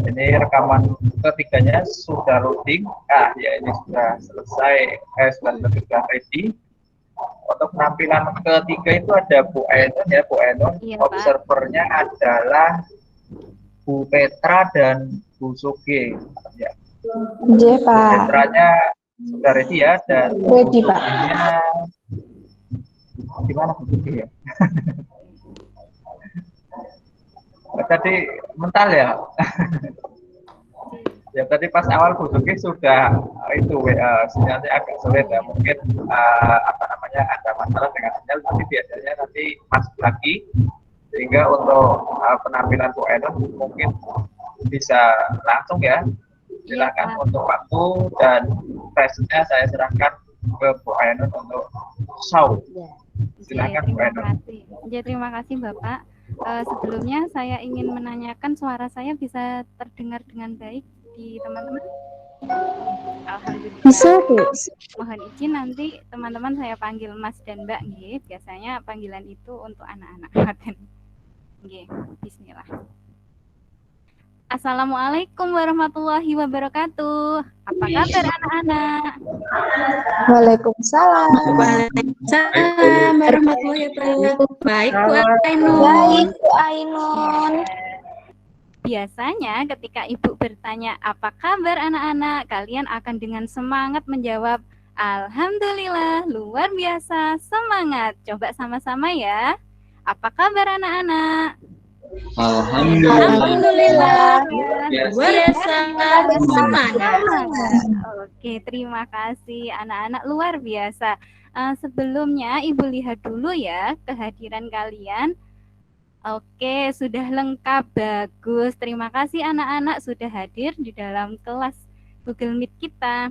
Ini rekaman ketiganya sudah loading. Ya ini sudah selesai, sudah ready. Untuk penampilan ketiga itu ada Bu Enon ya, Bu Enon. Iya, Observernya adalah Bu Petra dan Bu Suge. Ya. Iya, Bu Pak. Petranya sudah ready ya, dan Ready, Bu Pak. Sugenya gimana Bu Suge ya? Tadi mental ya. Ya tadi pas awal Bu Sugi sudah itu sinyalnya agak sulit ya, mungkin ada masalah dengan sinyal, tapi biasanya nanti masuk lagi, sehingga untuk penampilan Bu Enon mungkin bisa langsung ya. Silakan untuk waktu dan tesnya saya serahkan ke Bu Enon untuk show. Silakan Bu Enon. Terima kasih Bapak. Sebelumnya saya ingin menanyakan, suara saya bisa terdengar dengan baik di teman-teman? Alhamdulillah. Bisa, Bu. Mohon izin nanti teman-teman saya panggil Mas dan Mbak nggih. Biasanya panggilan itu untuk anak-anak. Nggih, bismillah. Assalamualaikum warahmatullahi wabarakatuh. Apa kabar anak-anak? Waalaikumsalam. Waalaikumsalam warahmatullahi wabarakatuh. Baik, Bu Ainun. Baik, Bu Ainun. Biasanya ketika Ibu bertanya apa kabar anak-anak, kalian akan dengan semangat menjawab Alhamdulillah, luar biasa, semangat. Coba sama-sama ya. Apa kabar anak-anak? Alhamdulillah, luar biasa, semangat. Oke, terima kasih anak-anak, luar biasa. Sebelumnya Ibu lihat dulu ya kehadiran kalian. Oke, sudah lengkap, bagus. Terima kasih anak-anak sudah hadir di dalam kelas Google Meet kita.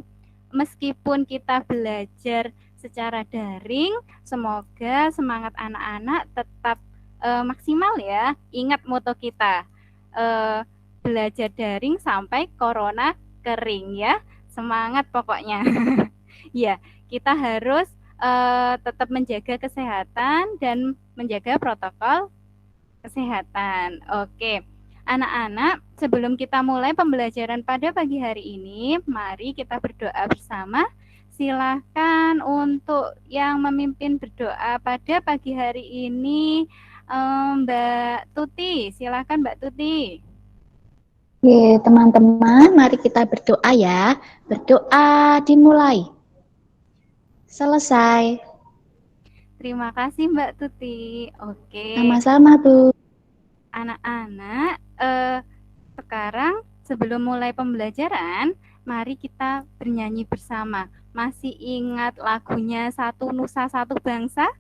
Meskipun kita belajar secara daring, semoga semangat anak-anak tetap maksimal ya. Ingat moto kita, belajar daring sampai corona kering ya. Semangat pokoknya. Ya, kita harus tetap menjaga kesehatan dan menjaga protokol kesehatan. Oke, anak-anak, sebelum kita mulai pembelajaran pada pagi hari ini, mari kita berdoa bersama. Silakan untuk yang memimpin berdoa pada pagi hari ini, Mbak Tuti. Silakan Mbak Tuti. Oke, teman-teman, mari kita berdoa ya. Berdoa dimulai. Selesai. Terima kasih Mbak Tuti. Oke. Sama-sama, Bu. Anak-anak, sekarang sebelum mulai pembelajaran, mari kita bernyanyi bersama. Masih ingat lagunya Satu Nusa Satu Bangsa?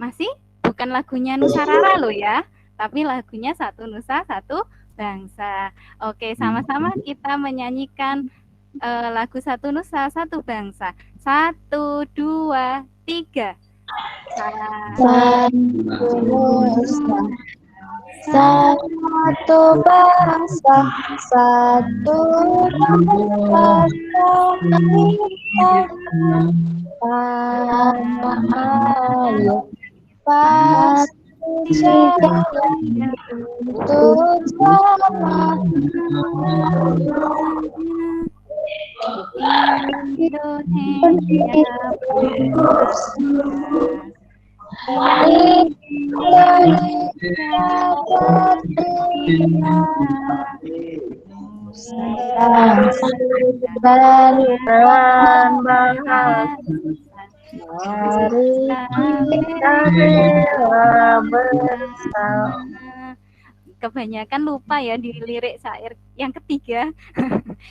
Masih? Bukan lagunya Nusa Rara loh ya, tapi lagunya Satu Nusa Satu Bangsa. Oke, sama-sama kita menyanyikan lagu Satu Nusa Satu Bangsa. 1, 2, 3. Satu bangsa, satu bangsa kita, tanah air pasti jalan untuk sama. Indonesia kebanyakan lupa ya di lirik syair yang ketiga.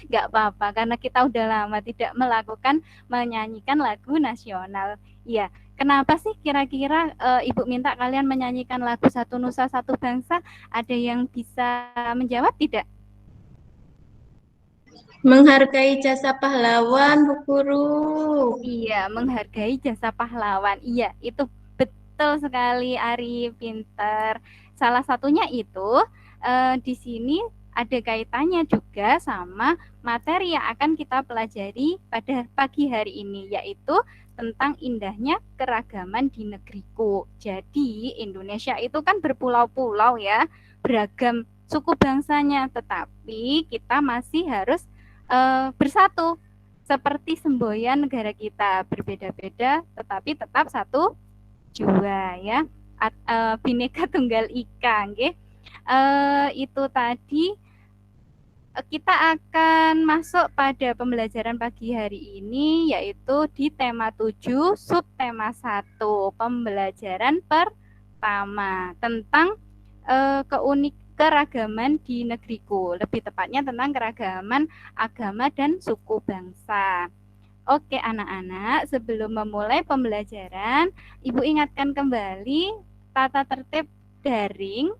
Nggak apa-apa, karena kita udah lama tidak melakukan menyanyikan lagu nasional. Iya, kenapa sih kira-kira Ibu minta kalian menyanyikan lagu Satu Nusa Satu Bangsa? Ada yang bisa menjawab tidak? Menghargai jasa pahlawan, Bu Guru. Iya, menghargai jasa pahlawan. Iya, itu betul sekali, Ari, pinter. Salah satunya itu di sini ada kaitannya juga sama materi yang akan kita pelajari pada pagi hari ini, yaitu tentang indahnya keragaman di negeriku. Jadi Indonesia itu kan berpulau-pulau ya, beragam suku bangsanya, tetapi kita masih harus bersatu. Seperti semboyan negara kita, berbeda-beda tetapi tetap satu jua ya. Bhinneka Tunggal Ika, nggih. Itu tadi kita akan masuk pada pembelajaran pagi hari ini, yaitu di tema 7, subtema 1, pembelajaran pertama tentang keragaman di negeriku, lebih tepatnya tentang keragaman agama dan suku bangsa. Oke anak-anak, sebelum memulai pembelajaran, Ibu ingatkan kembali tata tertib daring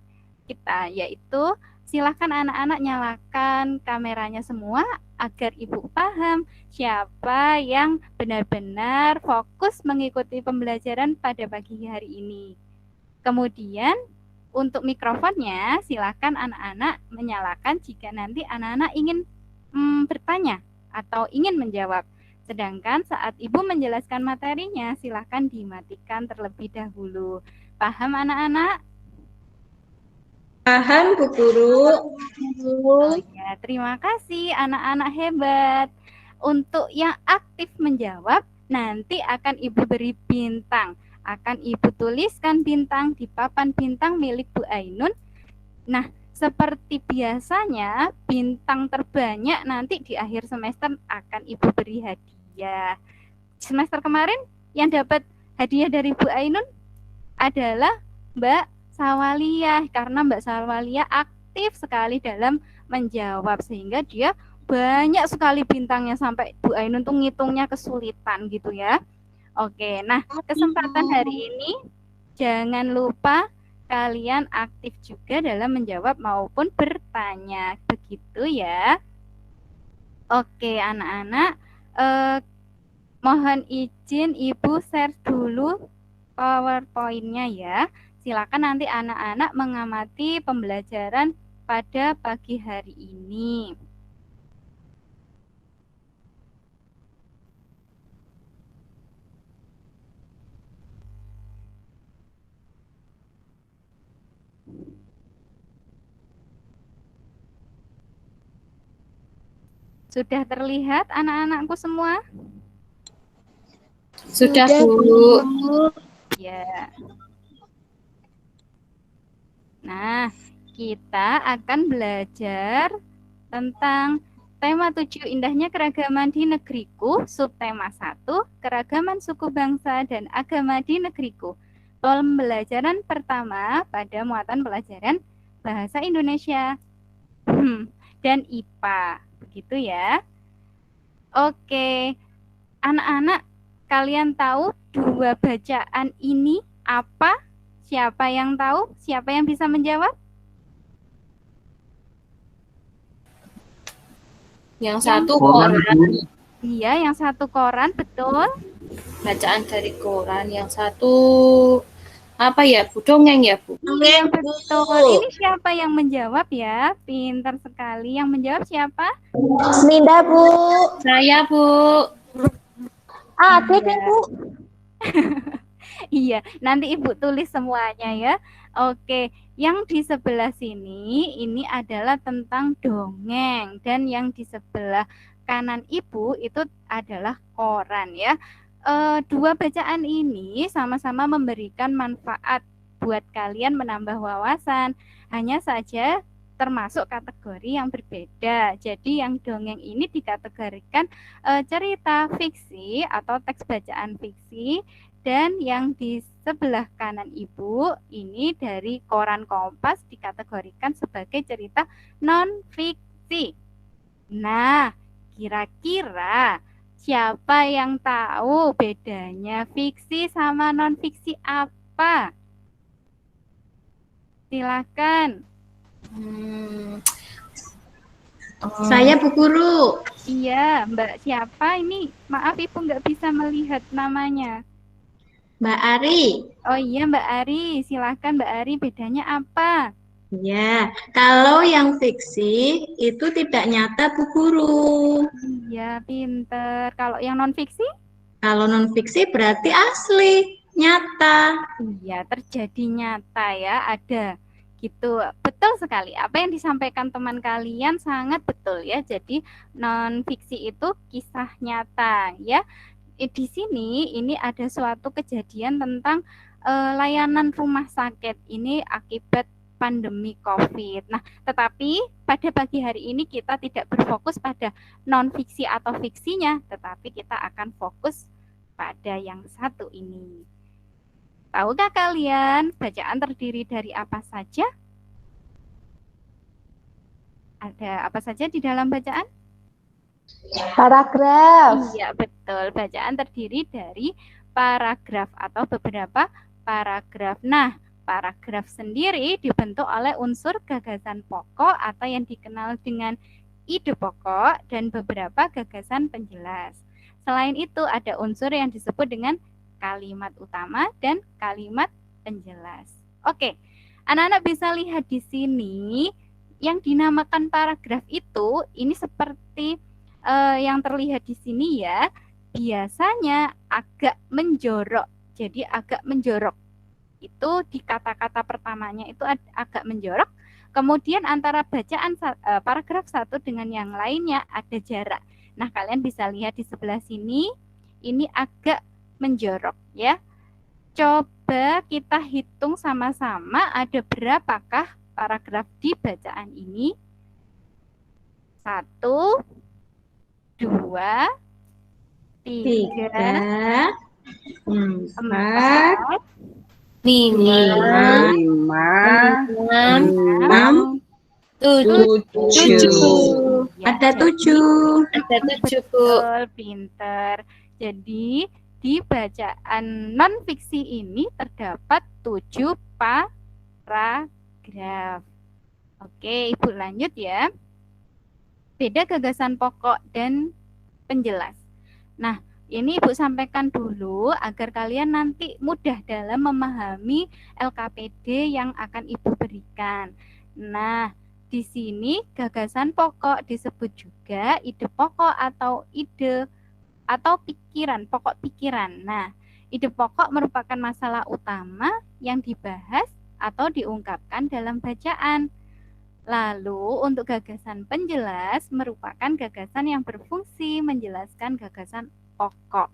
kita, yaitu silakan anak-anak nyalakan kameranya semua agar Ibu paham siapa yang benar-benar fokus mengikuti pembelajaran pada pagi hari ini. Kemudian untuk mikrofonnya silakan anak-anak menyalakan jika nanti anak-anak ingin bertanya atau ingin menjawab. Sedangkan saat Ibu menjelaskan materinya silakan dimatikan terlebih dahulu. Paham anak-anak? Paham, Bu Guru. Oh ya, terima kasih anak-anak hebat. Untuk yang aktif menjawab, nanti akan Ibu beri bintang. Akan Ibu tuliskan bintang di papan bintang milik Bu Ainun. Nah, seperti biasanya, bintang terbanyak nanti di akhir semester akan Ibu beri hadiah. Semester kemarin yang dapat hadiah dari Bu Ainun adalah Mbak Sawaliyah, karena Mbak Sawaliyah aktif sekali dalam menjawab sehingga dia banyak sekali bintangnya sampai Bu Ainun tuh ngitungnya kesulitan gitu ya. Oke, nah kesempatan hari ini jangan lupa kalian aktif juga dalam menjawab maupun bertanya, begitu ya. Oke anak-anak, mohon izin Ibu share dulu PowerPoint-nya ya. Silakan nanti anak-anak mengamati pembelajaran pada pagi hari ini. Sudah terlihat anak-anakku semua? Sudah, Bu. Ya. Nah, kita akan belajar tentang tema 7 indahnya keragaman di negeriku, subtema 1, keragaman suku bangsa dan agama di negeriku. Pembelajaran pertama pada muatan pelajaran bahasa Indonesia dan IPA. Begitu ya. Oke. Anak-anak, kalian tahu dua bacaan ini apa? Siapa yang tahu? Siapa yang bisa menjawab? Yang satu koran. Iya, yang satu koran, betul. Bacaan dari koran. Yang satu apa ya, Bu? Dongeng ya, Bu? Iya, betul. Ini siapa yang menjawab ya? Pintar sekali. Yang menjawab siapa? Ninda, Bu. Saya, Bu. Adik, Bu. Iya, nanti Ibu tulis semuanya ya. Oke, yang di sebelah sini ini adalah tentang dongeng dan yang di sebelah kanan Ibu itu adalah koran ya. Dua bacaan ini sama-sama memberikan manfaat buat kalian menambah wawasan. Hanya saja termasuk kategori yang berbeda. Jadi yang dongeng ini dikategorikan cerita fiksi atau teks bacaan fiksi. Dan yang di sebelah kanan Ibu ini dari koran Kompas dikategorikan sebagai cerita non-fiksi. Nah, kira-kira siapa yang tahu bedanya fiksi sama non-fiksi apa? Silakan. Saya, Bu Guru. Iya, Mbak siapa ini? Maaf Ibu nggak bisa melihat namanya. Mbak Ari. Oh iya Mbak Ari, silakan Mbak Ari, bedanya apa? Ya, kalau yang fiksi itu tidak nyata, Bu Guru. Iya, pinter. Kalau yang non-fiksi? Kalau non fiksi berarti asli, nyata. Iya, terjadi nyata ya. Ada Gitu, betul sekali. Apa yang disampaikan teman kalian sangat betul ya. Jadi non fiksi itu kisah nyata ya. Di sini ini ada suatu kejadian tentang layanan rumah sakit ini akibat pandemi COVID. Nah, tetapi pada pagi hari ini kita tidak berfokus pada non fiksi atau fiksinya, tetapi kita akan fokus pada yang satu ini. Tahukah kalian bacaan terdiri dari apa saja? Ada apa saja di dalam bacaan? Paragraf. Iya, betul. Bacaan terdiri dari paragraf atau beberapa paragraf. Nah, paragraf sendiri dibentuk oleh unsur gagasan pokok atau yang dikenal dengan ide pokok dan beberapa gagasan penjelas. Selain itu, ada unsur yang disebut dengan kalimat utama dan kalimat penjelas. Oke, anak-anak bisa lihat di sini yang dinamakan paragraf itu ini seperti yang terlihat di sini ya, biasanya agak menjorok. Jadi agak menjorok. Itu di kata-kata pertamanya itu agak menjorok. Kemudian antara bacaan paragraf satu dengan yang lainnya ada jarak. Nah, kalian bisa lihat di sebelah sini, ini agak menjorok ya. Coba kita hitung sama-sama ada berapakah paragraf di bacaan ini. 1, 2, 3, 4, 5, 6, 7. Ada 7. Ada 7, betul, pinter. Jadi di bacaan non fiksi ini terdapat 7 paragraf. Oke, Ibu lanjut ya. Beda gagasan pokok dan penjelas. Nah, ini Ibu sampaikan dulu agar kalian nanti mudah dalam memahami LKPD yang akan Ibu berikan. Nah, di sini gagasan pokok disebut juga ide pokok atau ide atau pikiran, pokok pikiran. Nah, ide pokok merupakan masalah utama yang dibahas atau diungkapkan dalam bacaan. Lalu, untuk gagasan penjelas merupakan gagasan yang berfungsi menjelaskan gagasan pokok.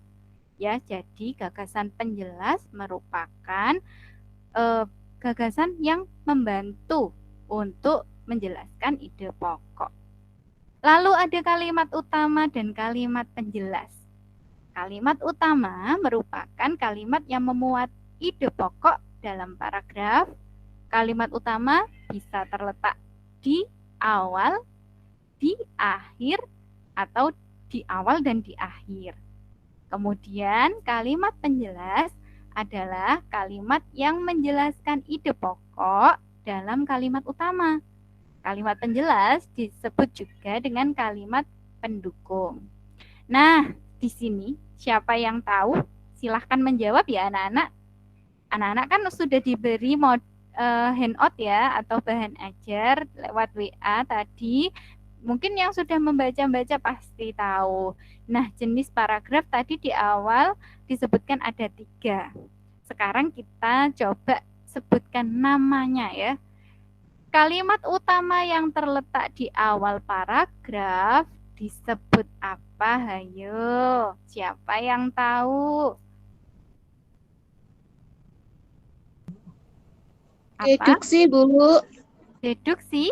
Ya, jadi gagasan penjelas merupakan gagasan yang membantu untuk menjelaskan ide pokok. Lalu ada kalimat utama dan kalimat penjelas. Kalimat utama merupakan kalimat yang memuat ide pokok dalam paragraf. Kalimat utama bisa terletak di awal, di akhir, atau di awal dan di akhir. Kemudian kalimat penjelas adalah kalimat yang menjelaskan ide pokok dalam kalimat utama. Kalimat penjelas disebut juga dengan kalimat pendukung. Nah, di sini siapa yang tahu? Silahkan menjawab ya anak-anak. Anak-anak kan sudah diberi handout ya atau bahan ajar lewat WA tadi. Mungkin yang sudah membaca-baca pasti tahu. Nah, jenis paragraf tadi di awal disebutkan ada 3. Sekarang kita coba sebutkan namanya ya. Kalimat utama yang terletak di awal paragraf disebut apa? Hayo, siapa yang tahu? Apa? Deduksi, Bu. Deduksi?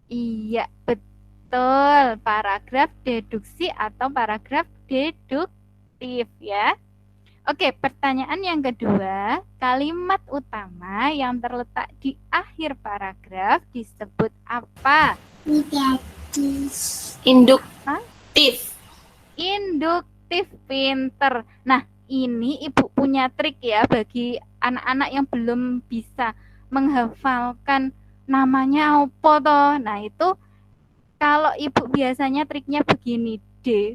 Iya, betul. Paragraf deduksi atau paragraf deduktif ya. Oke, pertanyaan yang kedua, kalimat utama yang terletak di akhir paragraf disebut apa? Induktif. Induktif, pinter. Nah, ini Ibu punya trik ya bagi anak-anak yang belum bisa menghafalkan namanya apa toh. Nah, itu kalau Ibu biasanya triknya begini,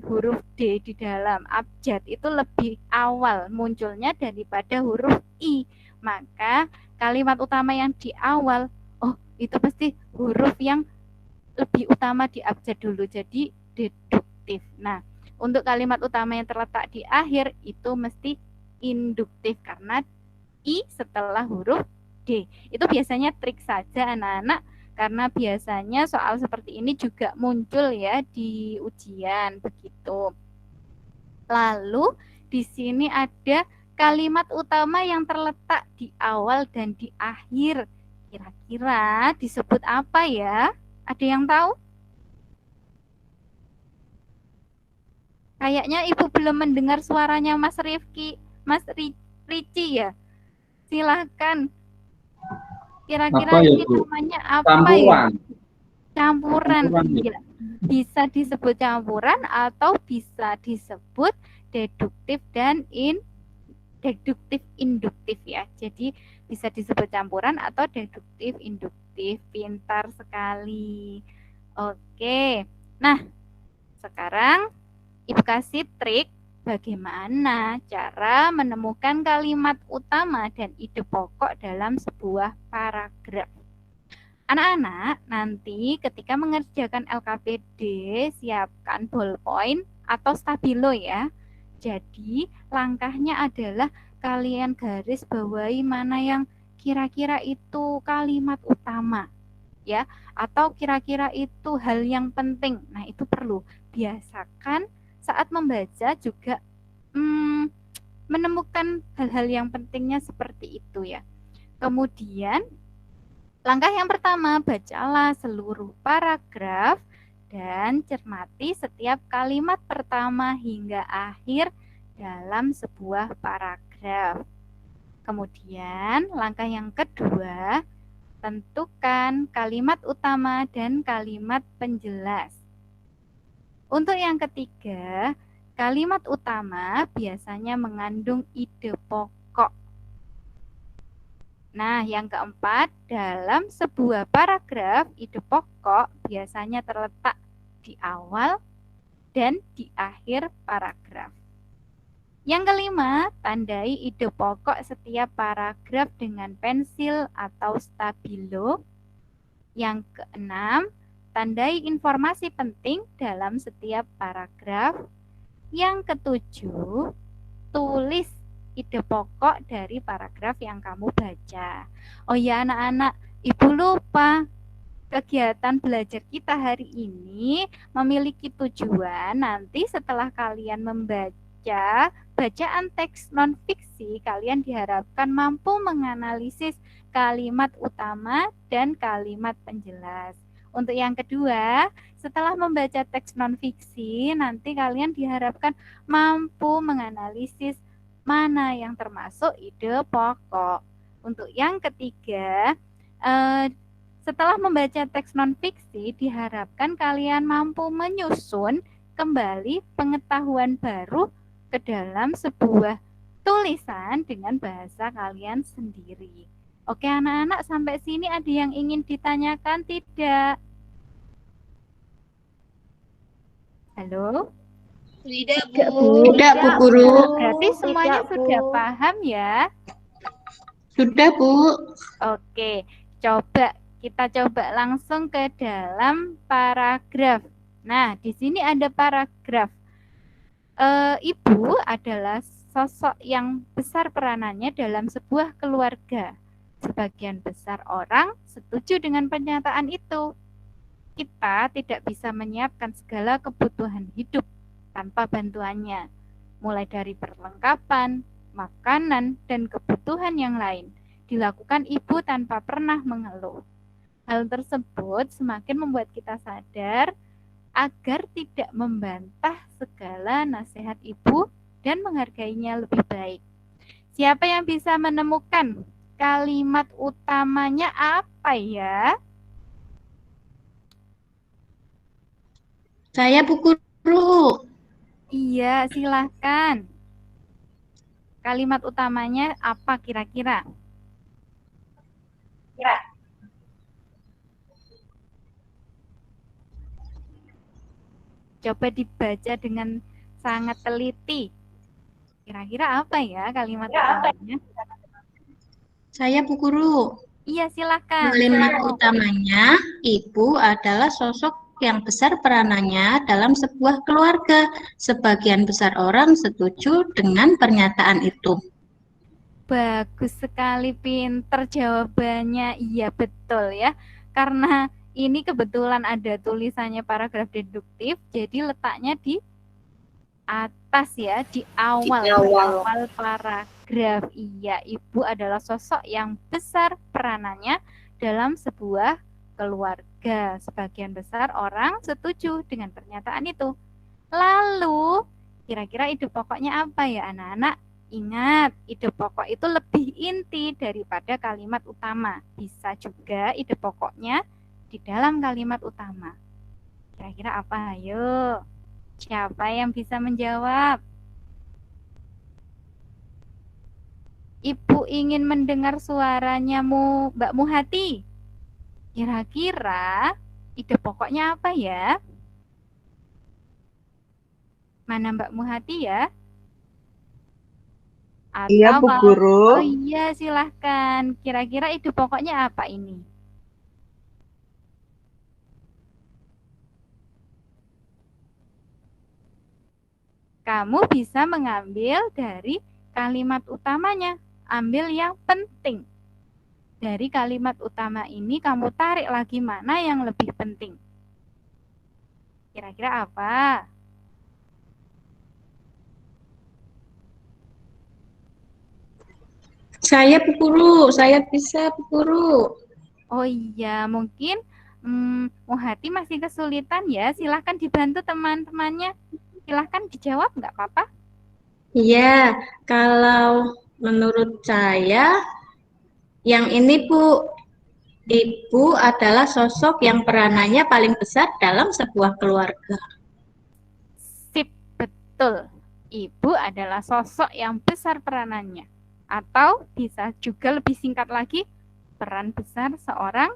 huruf D di dalam abjad itu lebih awal munculnya daripada huruf I. Maka kalimat utama yang di awal, oh itu pasti huruf yang lebih utama di abjad dulu, jadi deduktif. Nah, untuk kalimat utama yang terletak di akhir itu mesti induktif karena I setelah huruf D. Itu biasanya trik saja anak-anak, karena biasanya soal seperti ini juga muncul ya di ujian begitu. Lalu di sini ada kalimat utama yang terletak di awal dan di akhir. Kira-kira disebut apa ya? Ada yang tahu? Kayaknya Ibu belum mendengar suaranya Mas Rifki, Mas Ricci ya. Silahkan. Kira-kira Apa ya, ini Bu? namanya apa ya? Campuran. Campuran ya? Iya. Bisa disebut campuran atau bisa disebut deduktif dan deduktif induktif ya. Jadi bisa disebut campuran atau deduktif induktif. Pintar sekali. Oke. Nah, sekarang Ibu kasih trik bagaimana cara menemukan kalimat utama dan ide pokok dalam sebuah paragraf. Anak-anak, nanti ketika mengerjakan LKPD, siapkan ballpoint atau stabilo ya. Jadi, langkahnya adalah kalian garis bawahi mana yang kira-kira itu kalimat utama, ya, atau kira-kira itu hal yang penting. Nah, itu perlu biasakan saat membaca juga menemukan hal-hal yang pentingnya seperti itu ya. Kemudian langkah yang pertama, bacalah seluruh paragraf dan cermati setiap kalimat pertama hingga akhir dalam sebuah paragraf. Kemudian langkah yang kedua, tentukan kalimat utama dan kalimat penjelas. Untuk yang ketiga, kalimat utama biasanya mengandung ide pokok. Nah, yang keempat, dalam sebuah paragraf, ide pokok biasanya terletak di awal dan di akhir paragraf. Yang kelima, tandai ide pokok setiap paragraf dengan pensil atau stabilo. Yang keenam, tandai informasi penting dalam setiap paragraf. Yang ketujuh, tulis ide pokok dari paragraf yang kamu baca. Oh ya anak-anak, Ibu lupa, kegiatan belajar kita hari ini memiliki tujuan nanti setelah kalian membaca bacaan teks non-fiksi, kalian diharapkan mampu menganalisis kalimat utama dan kalimat penjelas. Untuk yang kedua, setelah membaca teks non-fiksi, nanti kalian diharapkan mampu menganalisis mana yang termasuk ide pokok. Untuk yang ketiga, setelah membaca teks non-fiksi, diharapkan kalian mampu menyusun kembali pengetahuan baru ke dalam sebuah tulisan dengan bahasa kalian sendiri. Oke anak-anak, sampai sini ada yang ingin ditanyakan tidak? Halo? Tidak, Bu. Tidak, Bu Guru. Berarti semuanya Tidak, Bu. sudah paham ya? Sudah, Bu. Oke, kita coba langsung ke dalam paragraf. Nah, di sini ada paragraf. Ibu adalah sosok yang besar peranannya dalam sebuah keluarga. Sebagian besar orang setuju dengan pernyataan itu. Kita tidak bisa menyiapkan segala kebutuhan hidup tanpa bantuannya, mulai dari perlengkapan, makanan, dan kebutuhan yang lain. Dilakukan ibu tanpa pernah mengeluh. Hal tersebut semakin membuat kita sadar agar tidak membantah segala nasihat ibu dan menghargainya lebih baik. Siapa yang bisa menemukan kalimat utamanya apa ya? Saya Bu Guru. Iya, silahkan. Kalimat utamanya apa kira-kira? Coba dibaca dengan sangat teliti. Kira-kira apa ya kalimat utamanya? Saya Bu Guru. Iya, silahkan. Kalimat utamanya, ibu adalah sosok yang besar peranannya dalam sebuah keluarga. Sebagian besar orang setuju dengan pernyataan itu. bagus sekali, pinter jawabannya. Iya, betul ya. Karena ini kebetulan ada tulisannya paragraf deduktif, jadi letaknya di atas ya, di awal paragraf. Iya, ibu adalah sosok yang besar peranannya dalam sebuah keluarga. Sebagian besar orang setuju dengan pernyataan itu. Lalu, kira-kira ide pokoknya apa ya anak-anak? Ingat, ide pokok itu lebih inti daripada kalimat utama. Bisa juga ide pokoknya di dalam kalimat utama. Kira-kira apa? Ayo, siapa yang bisa menjawab? Ibu ingin mendengar suaranya Mbak Muhati. Kira-kira ide pokoknya apa ya? Mana Mbak Muhati ya? Atau Iya, Bu Guru. Oh iya, silahkan. Kira-kira ide pokoknya apa ini? Kamu bisa mengambil dari kalimat utamanya. Ambil yang penting. Dari kalimat utama ini kamu tarik lagi mana yang lebih penting. Kira-kira apa? Saya Bu Guru, saya bisa Bu Guru. Oh iya, mungkin Muhati masih kesulitan ya. Silahkan dibantu teman-temannya. Silahkan dijawab, nggak apa-apa. Iya, kalau menurut saya, yang ini Bu, ibu adalah sosok yang peranannya paling besar dalam sebuah keluarga. Sip, betul. Ibu adalah sosok yang besar peranannya. Atau bisa juga lebih singkat lagi, peran besar seorang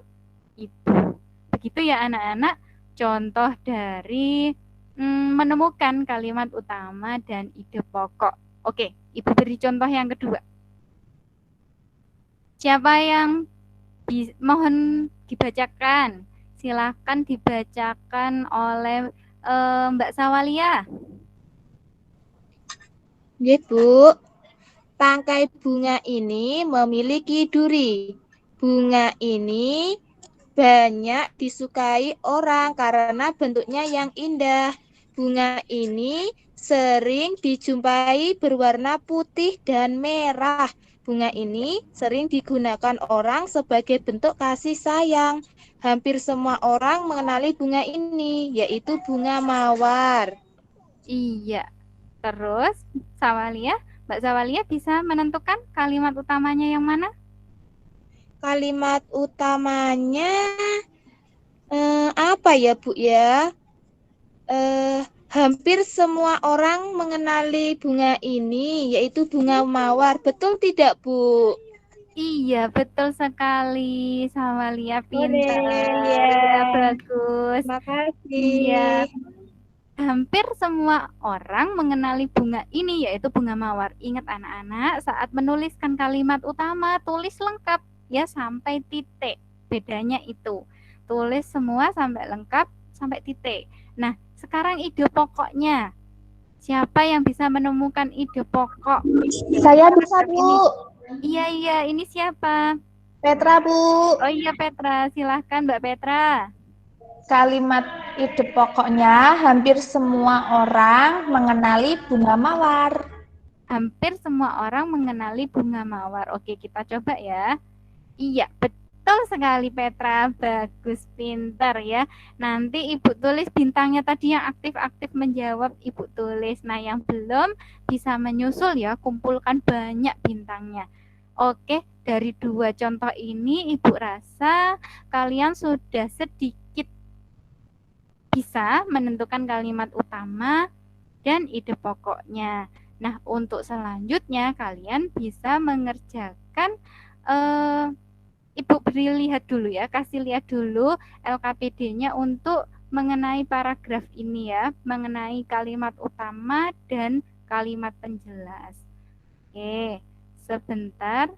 ibu. Begitu ya anak-anak, contoh dari menemukan kalimat utama dan ide pokok. Oke, Ibu beri contoh yang kedua. Siapa yang mohon dibacakan? Silakan dibacakan oleh Mbak Sawalia. Nggih, Bu. Tangkai bunga ini memiliki duri. Bunga ini banyak disukai orang karena bentuknya yang indah. Bunga ini sering dijumpai berwarna putih dan merah. Bunga ini sering digunakan orang sebagai bentuk kasih sayang. Hampir semua orang mengenali bunga ini, yaitu bunga mawar. Iya. Terus, Mbak Sawalia bisa menentukan kalimat utamanya yang mana? Kalimat utamanya apa ya, Bu ya? Hampir semua orang mengenali bunga ini, yaitu bunga mawar. Betul tidak, Bu? Iya, betul sekali. Sawalia pintar. Iya. Ya, bagus. Makasih. Iya. Hampir semua orang mengenali bunga ini, yaitu bunga mawar. Ingat anak-anak, saat menuliskan kalimat utama, tulis lengkap ya sampai titik. Bedanya itu. Tulis semua sampai lengkap, sampai titik. Nah, sekarang ide pokoknya. Siapa yang bisa menemukan ide pokok? Saya bisa, Bu. Iya, ini siapa? Petra, Bu. Oh iya, Petra. Silahkan, Mbak Petra. Kalimat ide pokoknya hampir semua orang mengenali bunga mawar. Hampir semua orang mengenali bunga mawar. Oke, kita coba ya. Iya, betul sekali Petra. Bagus, pintar ya. Nanti Ibu tulis bintangnya tadi yang aktif-aktif menjawab Ibu tulis. Nah, yang belum bisa menyusul ya, kumpulkan banyak bintangnya. Oke, dari dua contoh ini Ibu rasa kalian sudah sedikit bisa menentukan kalimat utama dan ide pokoknya. Nah, untuk selanjutnya kalian bisa mengerjakan Ibu beri lihat dulu ya, kasih lihat dulu LKPD-nya untuk mengenai paragraf ini ya, mengenai kalimat utama dan kalimat penjelas. Oke, sebentar.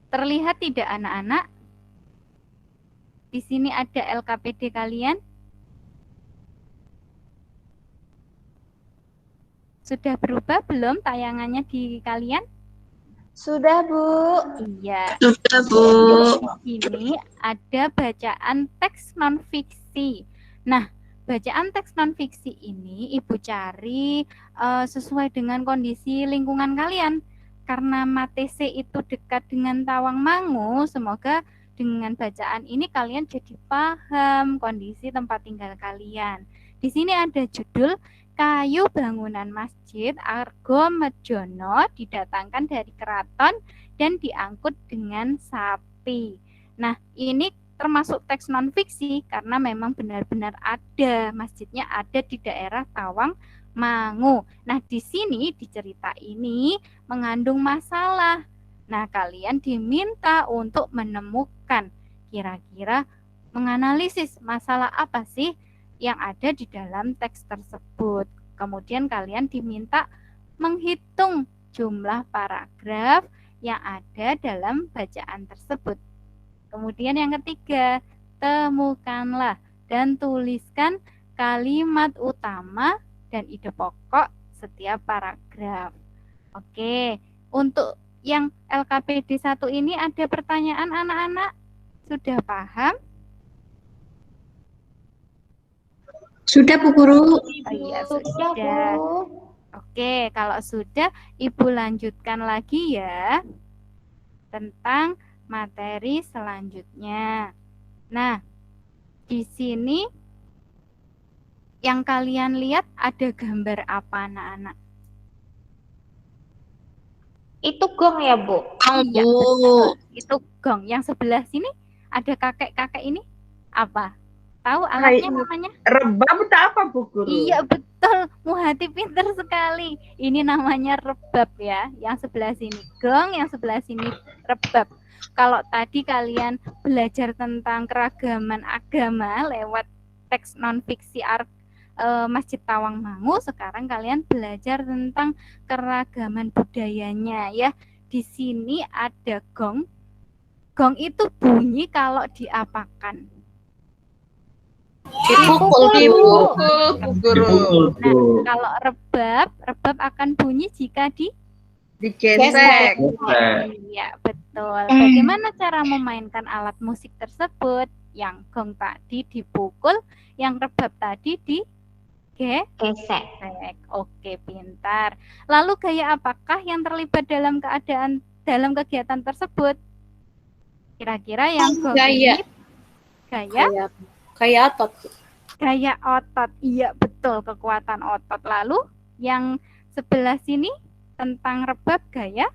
Terlihat tidak anak-anak? Di sini ada LKPD kalian? Sudah berubah belum tayangannya di kalian? Sudah, Bu. Iya. Sudah, Bu. Ini ada bacaan teks non-fiksi. Nah, bacaan teks non-fiksi ini Ibu cari sesuai dengan kondisi lingkungan kalian. Karena Matese itu dekat dengan Tawangmangu, semoga dengan bacaan ini kalian jadi paham kondisi tempat tinggal kalian. Di sini ada judul kayu bangunan masjid Argo Medjono didatangkan dari keraton dan diangkut dengan sapi. Nah, ini termasuk teks non-fiksi karena memang benar-benar ada, masjidnya ada di daerah Tawangmangu. Nah, di sini di cerita ini mengandung masalah. Nah, kalian diminta untuk menemukan kira-kira menganalisis masalah apa sih yang ada di dalam teks tersebut. Kemudian kalian diminta menghitung jumlah paragraf yang ada dalam bacaan tersebut. Kemudian yang ketiga, temukanlah dan tuliskan kalimat utama dan ide pokok setiap paragraf. Oke, untuk yang LKPD 1 ini ada pertanyaan anak-anak? Sudah paham? Sudah, Bu Guru. Oh iya, Sudah, sudah. Bu. Oke, kalau sudah, Ibu lanjutkan lagi ya tentang materi selanjutnya. Nah, di sini yang kalian lihat ada gambar apa, anak-anak? Itu gong ya, Bu? Iya, Bu. betul. Itu gong. Yang sebelah sini ada kakek-kakek ini apa? Tahu alatnya namanya? Rebab itu apa, Bu Guru? Iya, betul. Muhati pinter sekali. Ini namanya rebab ya. Yang sebelah sini gong, yang sebelah sini rebab. Kalau tadi kalian belajar tentang keragaman agama lewat teks non-fiksi Masjid Tawangmangu, sekarang kalian belajar tentang keragaman budayanya ya. Di sini ada gong. Gong itu bunyi kalau diapakan? Dipukul, Bu. Bu Guru. Nah, kalau rebab akan bunyi jika Digesek. Iya, betul. Bagaimana cara memainkan alat musik tersebut? Yang gong tadi dipukul, yang rebab tadi Gesek. Oke, pintar. Lalu gaya apakah yang terlibat dalam kegiatan tersebut? Kira-kira yang gong Gaya. ini gaya Kayak otot. gaya otot. Iya, betul, kekuatan otot. Lalu yang sebelah sini tentang rebab gaya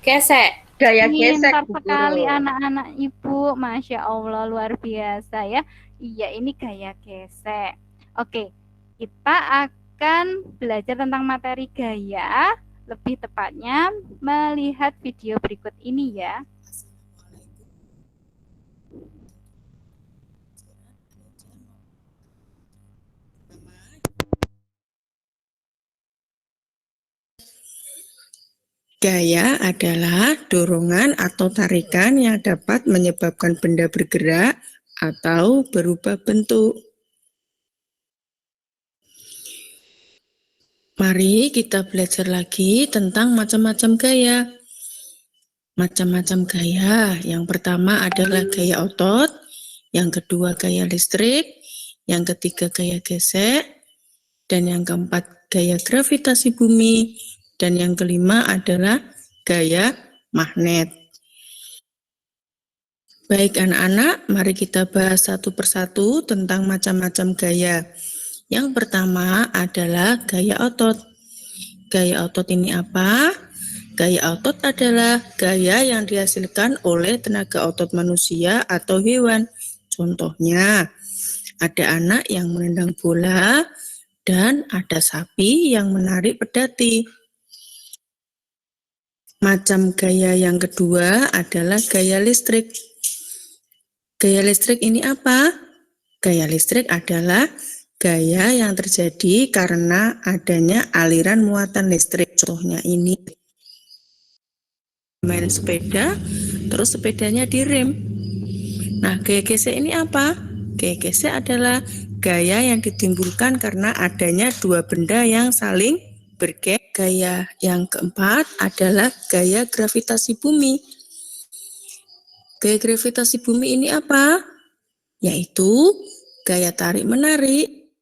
Gesek. Gaya gesek, pintar Bu sekali Guru. anak-anak Ibu, Masya Allah, luar biasa ya. Iya, ini gaya gesek. Oke, kita akan belajar tentang materi gaya, lebih tepatnya melihat video berikut ini ya. Gaya adalah dorongan atau tarikan yang dapat menyebabkan benda bergerak atau berubah bentuk. Mari kita belajar lagi tentang macam-macam gaya. Macam-macam gaya. Yang pertama adalah gaya otot, yang kedua gaya listrik, yang ketiga gaya gesek, dan yang keempat gaya gravitasi bumi, dan yang kelima adalah gaya magnet. Baik anak-anak, mari kita bahas satu persatu tentang macam-macam gaya. Yang pertama adalah gaya otot. Gaya otot ini apa? Gaya otot adalah gaya yang dihasilkan oleh tenaga otot manusia atau hewan. Contohnya, ada anak yang menendang bola dan ada sapi yang menarik pedati. Macam gaya yang kedua adalah gaya listrik. Gaya listrik ini apa? Gaya listrik adalah gaya yang terjadi karena adanya aliran muatan listrik. Contohnya ini, main sepeda, terus sepedanya direm. Nah, gaya gesek ini apa? Gaya gesek adalah gaya yang ditimbulkan karena adanya dua benda yang saling Gaya yang keempat adalah gaya gravitasi bumi. Gaya gravitasi bumi ini apa? Yaitu gaya tarik-menarik.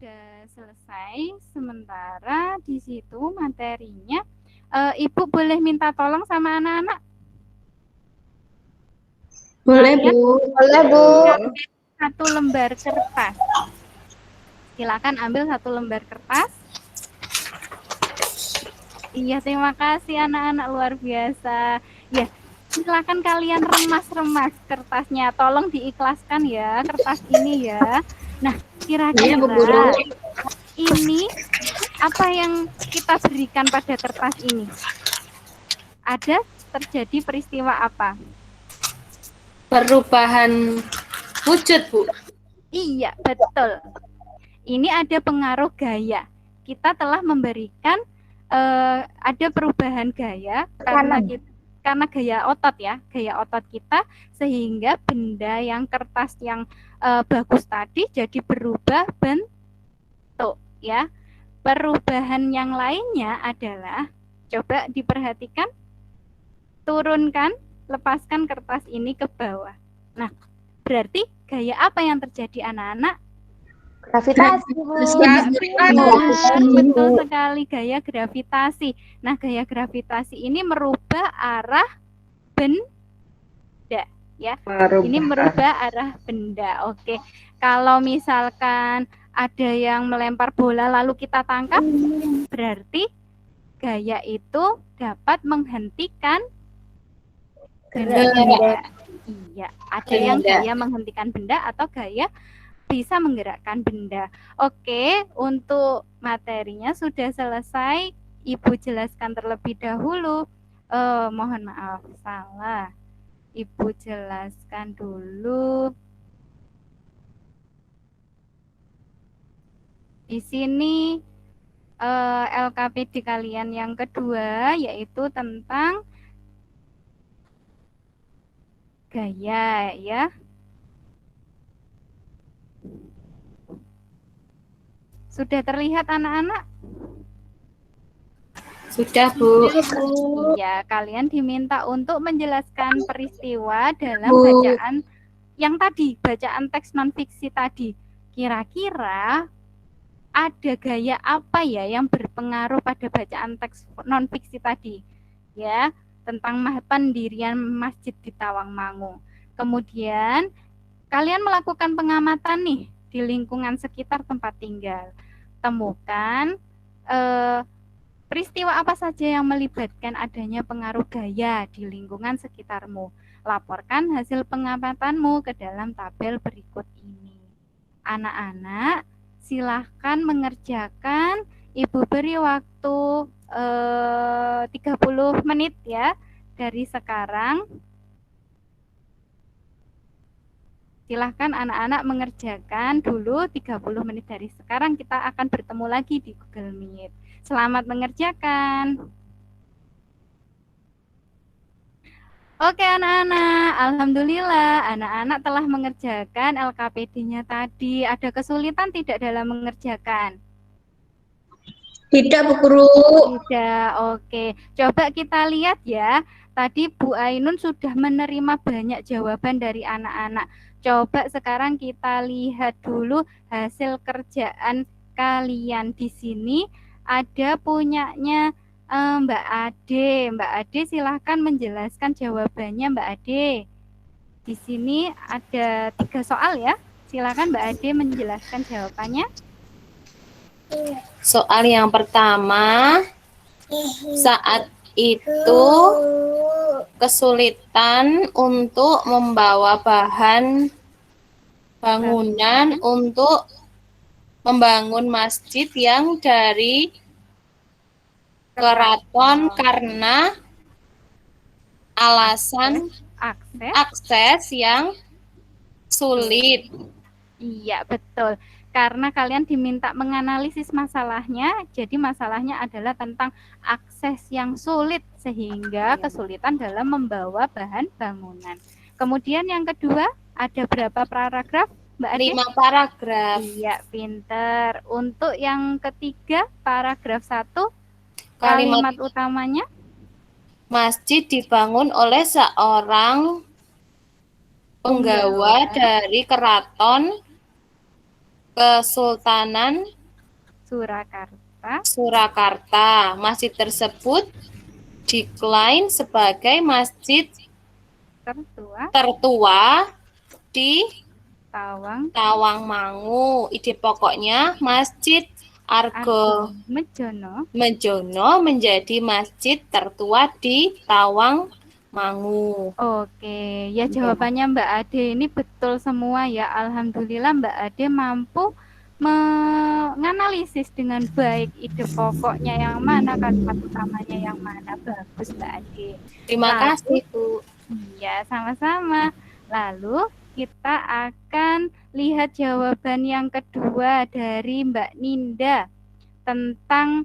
Sudah selesai, sementara di situ materinya. Ibu boleh minta tolong sama anak-anak? Boleh, Bu. Boleh, Bu. Satu lembar kertas. Silakan ambil satu lembar kertas. Iya, terima kasih anak-anak, luar biasa. Ya, silakan kalian remas-remas kertasnya. Tolong diikhlaskan ya kertas ini ya. Nah, kira-kira ini apa yang kita berikan pada kertas ini? Ada terjadi peristiwa apa? Perubahan wujud, Bu. Iya, betul. Ini ada pengaruh gaya. Kita telah memberikan ada perubahan gaya karena gaya otot ya, gaya otot kita, sehingga benda yang kertas yang bagus tadi jadi berubah bentuk ya. Perubahan yang lainnya adalah, coba diperhatikan, turunkan, lepaskan kertas ini ke bawah. Nah, berarti gaya apa yang terjadi anak-anak? Gravitasi, Bu. Betul sekali, gaya gravitasi. Nah, gaya gravitasi ini merubah arah benda ya. Ini merubah arah benda. Oke. Kalau misalkan ada yang melempar bola lalu kita tangkap, berarti gaya itu dapat menghentikan benda. Iya, ada yang gaya menghentikan benda atau gaya bisa menggerakkan benda. Oke, untuk materinya sudah selesai. Ibu jelaskan terlebih dahulu. Mohon maaf, salah. Ibu jelaskan dulu. Di sini LKPD kalian yang kedua yaitu tentang gaya ya. Sudah terlihat anak-anak? Sudah, Bu. Iya, kalian diminta untuk menjelaskan peristiwa dalam bacaan yang tadi, bacaan teks non-fiksi tadi. Kira-kira ada gaya apa ya yang berpengaruh pada bacaan teks non-fiksi tadi? Ya, tentang pendirian masjid di Tawangmangu. Kemudian, kalian melakukan pengamatan nih di lingkungan sekitar tempat tinggal. Temukan peristiwa apa saja yang melibatkan adanya pengaruh gaya di lingkungan sekitarmu. Laporkan hasil pengamatanmu ke dalam tabel berikut ini. Anak-anak, silahkan mengerjakan. Ibu beri waktu 30 menit ya dari sekarang. Silahkan anak-anak mengerjakan dulu 30 menit dari sekarang. Kita akan bertemu lagi di Google Meet. Selamat mengerjakan. Oke anak-anak, alhamdulillah anak-anak telah mengerjakan LKPD-nya tadi. Ada kesulitan tidak dalam mengerjakan? Tidak, Bu Guru. Tidak, oke. Coba kita lihat ya. Tadi Bu Ainun sudah menerima banyak jawaban dari anak-anak. Coba sekarang kita lihat dulu hasil kerjaan kalian di sini. Ada punyanya Mbak Ade. Mbak Ade silahkan menjelaskan jawabannya Mbak Ade. Di sini ada 3 soal ya. Silahkan Mbak Ade menjelaskan jawabannya. Soal yang pertama, saat itu kesulitan untuk membawa bahan bangunan untuk membangun masjid yang dari keraton karena alasan akses yang sulit. Iya, betul. karena kalian diminta menganalisis masalahnya, jadi masalahnya adalah tentang akses yang sulit sehingga kesulitan dalam membawa bahan bangunan. Kemudian yang kedua, ada berapa paragraf, Mbak Ade? 5 paragraf. Iya, pinter. Untuk yang ketiga, paragraf 1, Kalimat kalimat utamanya. masjid dibangun oleh seorang penggawa dari keraton Kesultanan Surakarta. Masjid tersebut diklaim sebagai masjid tertua di Tawangmangu. Ide pokoknya Masjid Argo Mejono menjadi masjid tertua di Tawangmangu. Oke, ya jawabannya Mbak Ade ini betul semua ya. Alhamdulillah Mbak Ade mampu menganalisis dengan baik ide pokoknya yang mana, kalimat utamanya yang mana. Bagus Mbak Ade. Terima kasih Bu. Iya, sama-sama. Lalu kita akan lihat jawaban yang kedua dari Mbak Ninda tentang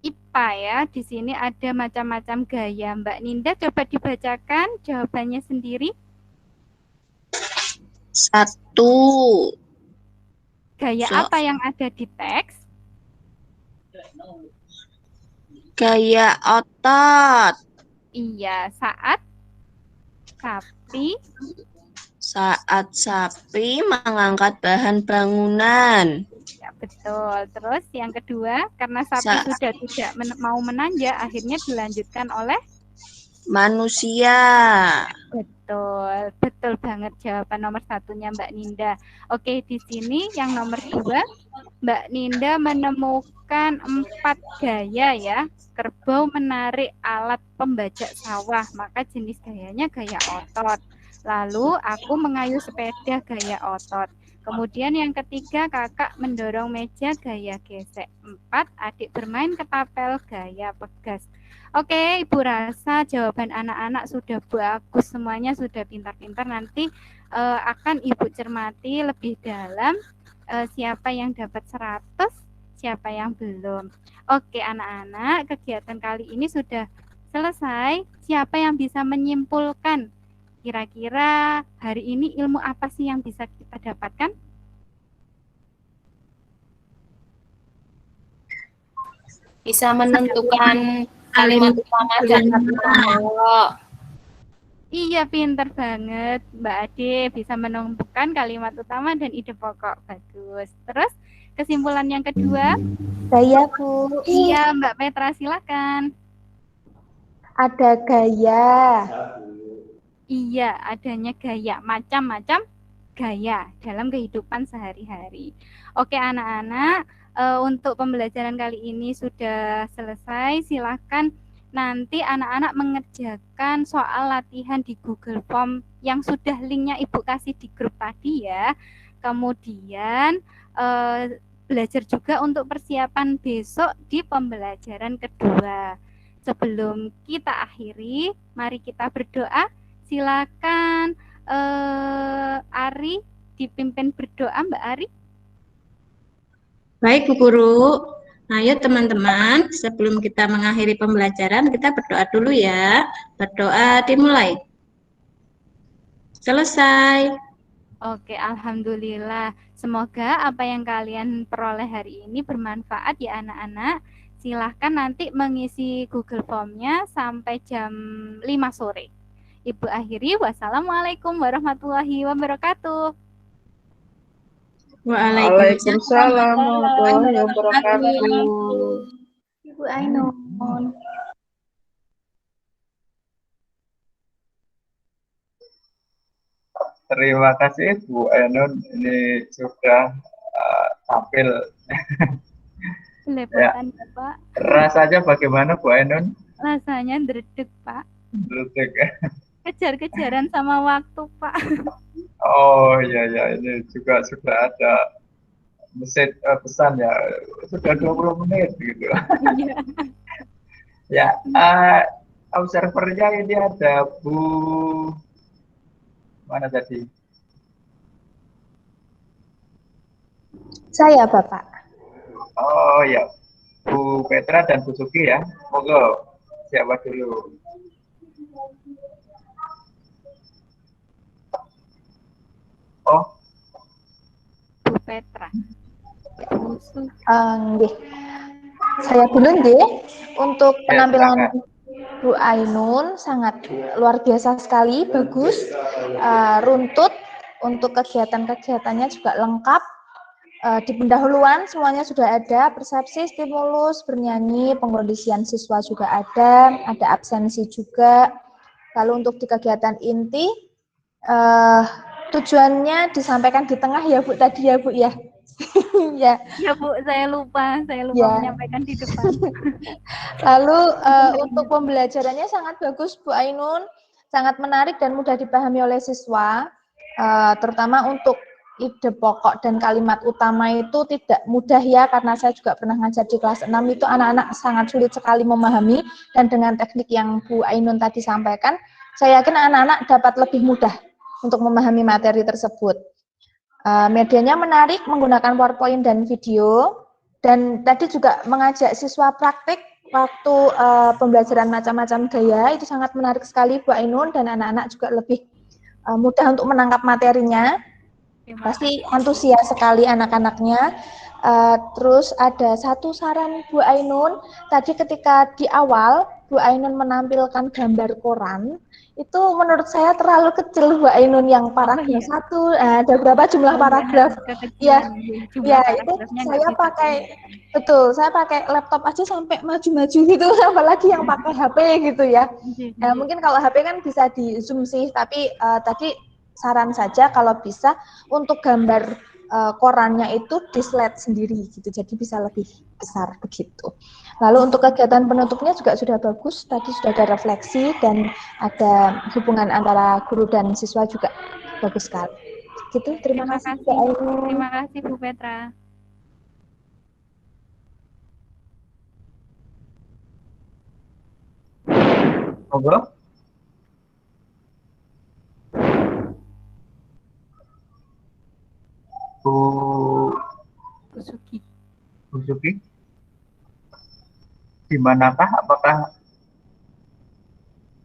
IPA ya. Di sini ada macam-macam gaya. Mbak Ninda coba dibacakan jawabannya sendiri. 1. Gaya apa yang ada di teks? Gaya otot. Iya, saat sapi mengangkat bahan bangunan. ya, betul. Terus yang kedua, karena sapi sudah tidak mau menanjak, akhirnya dilanjutkan oleh manusia. Betul banget jawaban nomor 1-nya Mbak Ninda. Oke, di sini yang nomor 2, Mbak Ninda menemukan 4 gaya ya. Kerbau menarik alat pembajak sawah, maka jenis gayanya gaya otot. Lalu aku mengayuh sepeda gaya otot. Kemudian yang ketiga, kakak mendorong meja gaya gesek. 4, adik bermain ketapel gaya pegas. Oke, Ibu rasa jawaban anak-anak sudah bagus, semuanya sudah pintar-pintar. Nanti akan Ibu cermati lebih dalam siapa yang dapat 100, siapa yang belum. Oke, anak-anak, kegiatan kali ini sudah selesai. Siapa yang bisa menyimpulkan kira-kira hari ini ilmu apa sih yang bisa kita dapatkan? Bisa menentukan kalimat utama dan pokok. Iya, pintar banget Mbak Ade, bisa menentukan kalimat utama dan ide pokok. Bagus. Terus kesimpulan yang kedua? Gaya, Bu. Iya, Mbak Petra, silakan. Ada gaya. Iya, adanya gaya, macam-macam gaya dalam kehidupan sehari-hari. Oke, anak-anak, untuk pembelajaran kali ini sudah selesai. Silakan nanti anak-anak mengerjakan soal latihan di Google Form yang sudah linknya Ibu kasih di grup tadi ya. Kemudian belajar juga untuk persiapan besok di pembelajaran kedua. Sebelum kita akhiri, mari kita berdoa. Silakan Ari dipimpin berdoa, Mbak Ari. Baik, Bu Guru. Nah, yuk teman-teman, sebelum kita mengakhiri pembelajaran, kita berdoa dulu ya. Berdoa dimulai. Selesai. Oke, alhamdulillah. Semoga apa yang kalian peroleh hari ini bermanfaat ya anak-anak. Silahkan nanti mengisi Google Form-nya sampai jam 5 sore. Ibu akhiri, wassalamualaikum warahmatullahi wabarakatuh. Waalaikumsalam warahmatullahi wabarakatuh. Ibu Ainun. Terima kasih Bu Ainun, ini sudah tampil. Lepotan ya, Pak. Rasanya bagaimana Bu Ainun? Rasanya dredeg, Pak. Dredeg. Kejar-kejaran sama waktu, Pak. Oh iya ya, ini juga sudah ada mesin pesan ya, sudah 20 menit gitu. Iya. Ya, observernya ini ada Bu mana tadi? Saya, Bapak. Oh ya, Bu Petra dan Bu Suki ya. Monggo, siapa dulu? Oh, Bu Petra. Bu Suki. Nggih. Saya dulu nggih. Untuk ya, penampilan silakan. Bu Ainun sangat luar biasa sekali, bagus, runtut. Untuk kegiatan-kegiatannya juga lengkap. Di pendahuluan semuanya sudah ada, persepsi, stimulus, bernyanyi, pengkondisian siswa juga ada absensi juga. Lalu untuk di kegiatan inti, tujuannya disampaikan di tengah ya Bu tadi ya Bu ya. Ya. Ya Bu, saya lupa Ya. menyampaikan di depan. Lalu untuk pembelajarannya sangat bagus Bu Ainun, sangat menarik dan mudah dipahami oleh siswa, terutama untuk ide pokok dan kalimat utama itu tidak mudah ya, karena saya juga pernah ngajar di kelas 6 itu anak-anak sangat sulit sekali memahami, dan dengan teknik yang Bu Ainun tadi sampaikan, saya yakin anak-anak dapat lebih mudah untuk memahami materi tersebut. Medianya menarik, menggunakan PowerPoint dan video, dan tadi juga mengajak siswa praktik waktu pembelajaran macam-macam gaya, itu sangat menarik sekali Bu Ainun, dan anak-anak juga lebih mudah untuk menangkap materinya. Pasti antusias sekali anak-anaknya. Terus ada satu saran Bu Ainun, tadi ketika di awal Bu Ainun menampilkan gambar koran, itu menurut saya terlalu kecil Bu Ainun, yang paragraf satu, ada berapa jumlah paragraf? Ya, ya itu saya pakai, betul, saya pakai laptop aja sampai maju-maju gitu, apalagi yang pakai HP gitu ya. Mungkin kalau HP kan bisa di zoom sih, tapi tadi saran saja kalau bisa untuk gambar korannya itu di slide sendiri gitu, jadi bisa lebih besar begitu. Lalu untuk kegiatan penutupnya juga sudah bagus, tadi sudah ada refleksi dan ada hubungan antara guru dan siswa juga bagus sekali. Gitu, terima kasih Bu Ainun. Terima kasih Bu Petra. Monggo. Bu Suki, di manakah? Apakah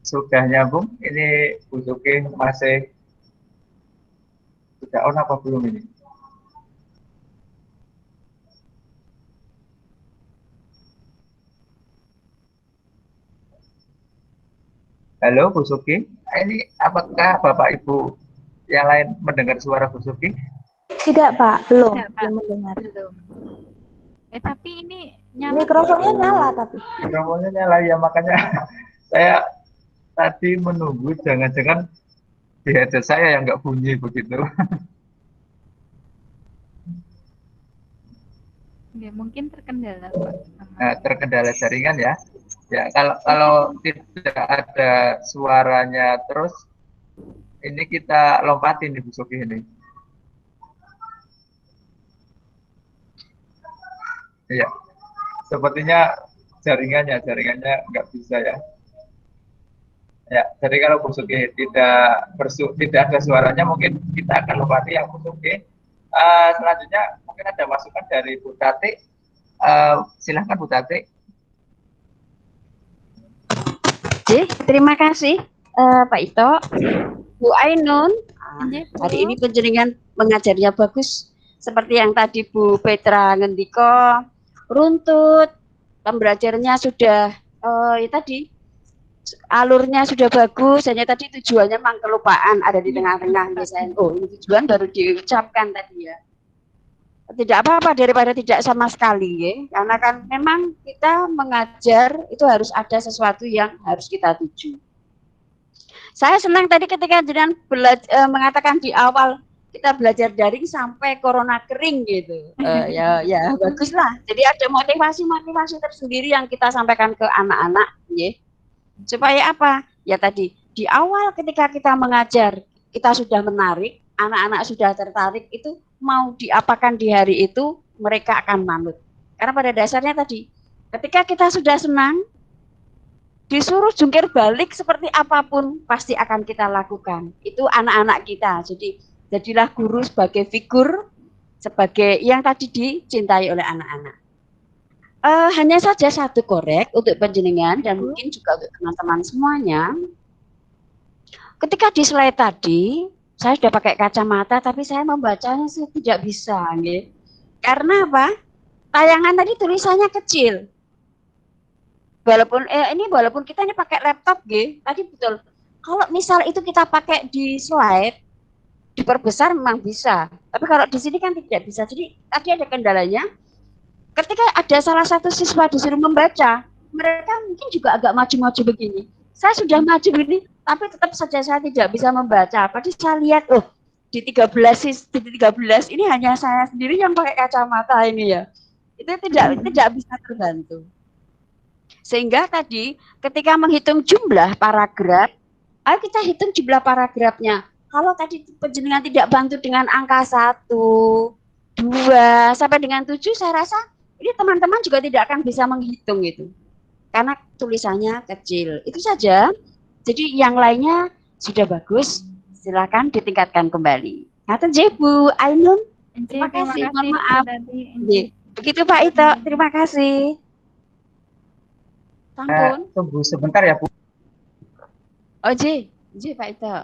sudah nyambung? Ini Bu Suki masih sudah on apa belum ini? Halo Bu Suki, ini apakah Bapak Ibu yang lain mendengar suara Bu Suki? Tidak Pak, belum. Tidak, Pak. Belum mendengar. Belum. Tapi ini nyala. Mikrofonnya nyala tapi. Mikrofonnya nyala ya, makanya saya tadi menunggu jangan-jangan di headset saya yang nggak bunyi begitu. Ya, mungkin terkendala Pak. Nah, terkendala jaringan ya. Ya, kalau tidak ada suaranya terus, ini kita lompatin di Bu Suki ini. Iya, sepertinya jaringannya nggak bisa ya. Ya, jadi kalau Bu Suki tidak ada suaranya, mungkin kita akan lompati yang Bu Suki. Selanjutnya mungkin ada masukan dari Bu Tati. Silahkan Bu Tati. Terima kasih Pak Ito, Bu Ainun. Hari ini penjenengan mengajarnya bagus, seperti yang tadi Bu Petra ngendiko, runtut, pembelajarannya sudah tadi alurnya sudah bagus, hanya tadi tujuannya memang kelupaan ada di tengah-tengah misalnya. Oh, ini tujuan baru diucapkan tadi ya. Tidak apa-apa daripada tidak sama sekali ya, karena kan memang kita mengajar itu harus ada sesuatu yang harus kita tuju. Saya senang tadi ketika jenengan mengatakan di awal kita belajar daring sampai corona kering gitu. Ya baguslah. Jadi ada motivasi tersendiri yang kita sampaikan ke anak-anak ya. Supaya apa? Ya tadi di awal ketika kita mengajar kita sudah menarik, anak-anak sudah tertarik, itu mau diapakan di hari itu mereka akan manut. Karena pada dasarnya tadi ketika kita sudah senang, disuruh jungkir balik seperti apapun pasti akan kita lakukan. Itu anak-anak kita. Jadi jadilah guru sebagai figur sebagai yang tadi dicintai oleh anak-anak. Hanya saja satu korek untuk panjenengan dan mungkin juga untuk teman-teman semuanya. Ketika di slide tadi, saya sudah pakai kacamata, tapi saya membacanya tidak bisa, nggih. Karena apa? Tayangan tadi tulisannya kecil. Walaupun kita ini pakai laptop, nggih, tadi betul. Kalau misal itu kita pakai di slide, diperbesar memang bisa. Tapi kalau di sini kan tidak bisa. Jadi tadi ada kendalanya. Ketika ada salah satu siswa disuruh membaca, mereka mungkin juga agak maju-maju begini. Saya sudah maju ini, tapi tetap saja saya tidak bisa membaca. Padahal saya lihat, di 13 ini hanya saya sendiri yang pakai kacamata ini ya. Itu tidak bisa terbantu. Sehingga tadi ketika menghitung jumlah paragraf, ayo kita hitung jumlah paragrafnya. Kalau tadi penjenengan tidak bantu dengan angka 1, 2, sampai dengan 7, saya rasa ini teman-teman juga tidak akan bisa menghitung itu. Karena tulisannya kecil. Itu saja. Jadi yang lainnya sudah bagus. Silakan ditingkatkan kembali. Ngaten nggih Bu Ainun. Terima kasih. Mohon maaf. Begitu Pak Ito. Terima kasih. Sampun. Tunggu sebentar ya Bu. Oh J Pak Ito.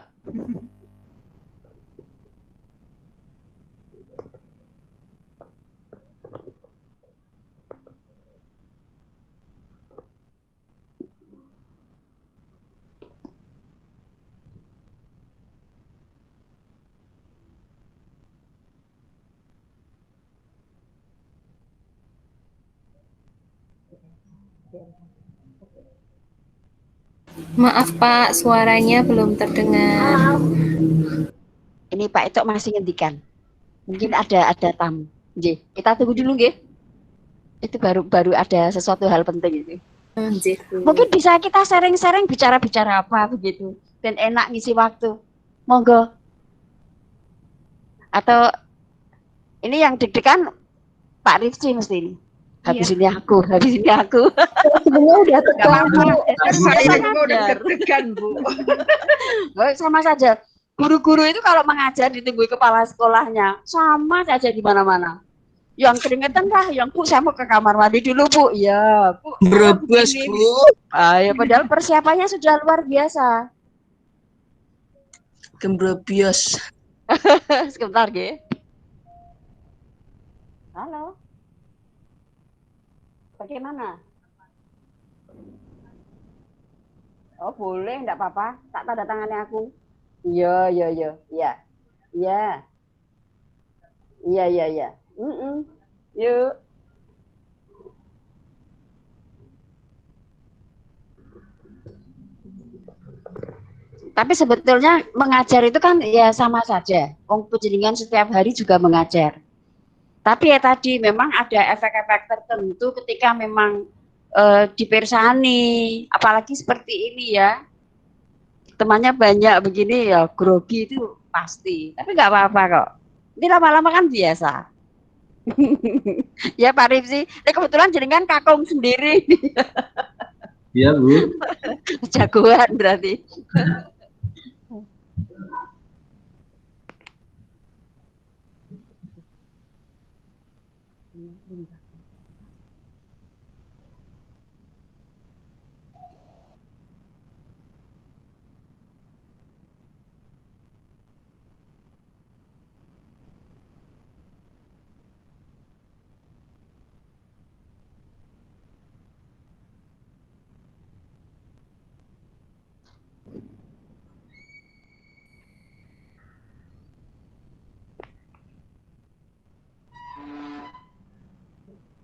Maaf Pak, suaranya belum terdengar. Ini Pak Ito masih ngendikan. Mungkin ada tamu. Nggih, kita tunggu dulu nggih. Itu baru ada sesuatu hal penting itu. Mungkin bisa kita sharing-sharing bicara-bicara apa begitu dan enak ngisi waktu. Monggo. Atau ini yang deg-degan Pak Rifci mesti ini. Habis ini aku. Sebenarnya udah tegang. Saya udah deg-degan, Bu. Sama saja. Guru-guru itu kalau mengajar ditunggui kepala sekolahnya, sama saja di mana-mana. Yang keringetan kah? Yang Bu, saya mau ke kamar mandi dulu, Bu. Ya, Bu. Berebus, Bu. Ya, padahal persiapannya sudah luar biasa. Kembrobios. Sebentar, nggih. Halo. Bagaimana? Oh, boleh, enggak apa-apa. Tak tanda tangannya aku. Iya. Yuk. Tapi sebetulnya mengajar itu kan ya sama saja. Wong panjenengan setiap hari juga mengajar. Tapi ya tadi memang ada efek-efek tertentu ketika memang dipersani, apalagi seperti ini ya. Temannya banyak begini ya, grogi itu pasti. Tapi nggak apa-apa kok. Ini lama-lama kan biasa. Ya Pak Rifsi, ini kebetulan jenengan kakung sendiri. Iya Bu. Jagoan berarti.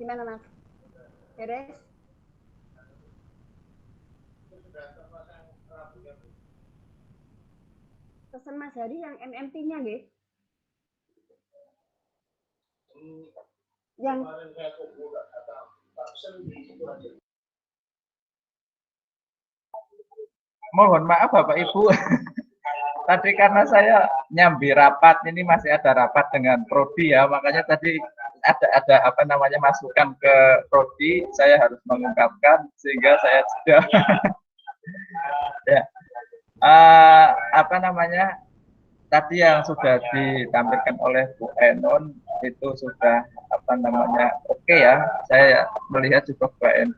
Gimana Mas? Beres? Pesan Mas Hari yang MMT-nya nggih? Yang Mohon maaf Bapak Ibu. Tadi karena saya nyambi rapat, ini masih ada rapat dengan prodi ya, makanya tadi ada apa namanya masukan ke prodi, saya harus mengungkapkan sehingga saya sudah ya apa namanya tadi yang sudah ditampilkan oleh Bu Ainun itu sudah oke ya. Saya melihat juga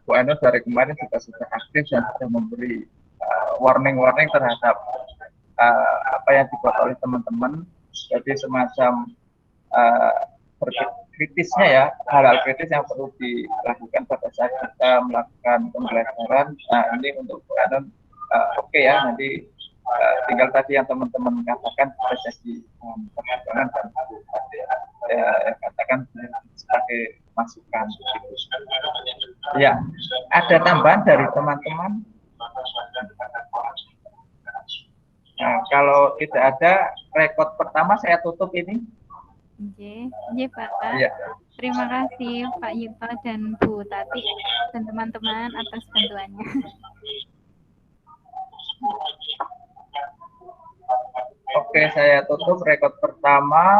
Bu Ainun dari kemarin juga sudah aktif dan sudah memberi warning-warning terhadap apa yang dibuat oleh teman-teman. Jadi semacam kritisnya ya, hal-hal kritis yang perlu dilakukan pada saat kita melakukan pembelajaran. Nah, ini untuk Bu Ainun oke ya, nanti tinggal tadi yang teman-teman katakan bisa jadi pertimbangan dan katakan sebagai masukan. Ya, ada tambahan dari teman-teman? Nah, kalau tidak ada, rekod pertama saya tutup ini. Oke, Pak. Ya. Terima kasih Pak Yuto dan Bu Tati dan teman-teman atas bantuannya. Oke, saya tutup rekod pertama.